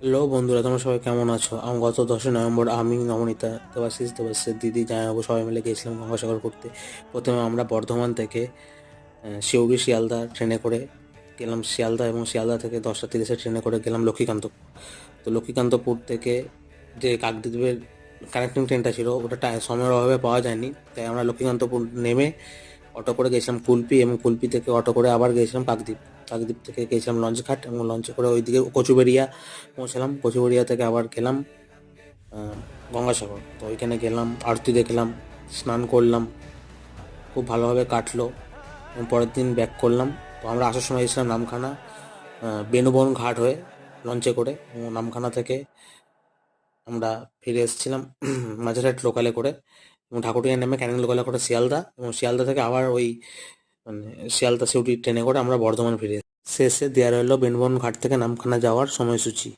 Hello বন্ধুরা, তোমরা সবাই কেমন আছো? গত 10ই নভেম্বর আমি, নবনীতা, দেবাশিসের দিদি, জামাইবাবু সবাই মিলে গিয়েছিলাম গঙ্গাসাগর ঘুরতে। প্রথমে আমরা বর্ধমান থেকে সিউড়ি শিয়ালদা ট্রেনে করে গেলাম শিয়ালদা, এবং শিয়ালদা থেকে 10টা 30-এর ট্রেনে করে গেলাম লক্ষ্মীকান্তপুর। তো লক্ষ্মীকান্তপুর থেকে যে কাকদ্বীপের কানেক্টিং ট্রেনটা ছিল, ওটা সময়ের অভাবে পাওয়া যায়নি, তাই আমরা লক্ষ্মীকান্তপুর নেমে অটো করে গেছিলাম কুলপি, এবং কুলপি থেকে অটো করে আবার গেছিলাম কাকদ্বীপ। কাকদ্বীপ থেকে গেছিলাম লঞ্চঘাট, এবং লঞ্চে করে ওইদিকে কচুবেড়িয়া পৌঁছালাম। কচুবেড়িয়া থেকে আবার গেলাম আহ, গঙ্গাসাগর। তো ওইখানে গেলাম, আরতি দেখলাম, স্নান করলাম, খুব ভালোভাবে কাটলো। এবং পরের দিন ব্যাক করলাম। তো আমরা আসার সময় এসেছিলাম নামখানা, বেনুবন ঘাট হয়ে লঞ্চে করে, এবং নামখানা থেকে আমরা ফিরে এসেছিলাম মাঝেরহাট লোকালে করে, এবং ঠাকুরগাঁয়ে নেমে ক্যানিং লোকালে করে শিয়ালদা, এবং শিয়ালদা থেকে আবার ওই মানে শিয়ালদা সিউড়ি ট্রেনে করে আমরা বর্ধমান ফিরে এসেছি। শেষে দেওয়া রইল বেনুবন ঘাট থেকে নামখানা যাওয়ার সময়সূচি।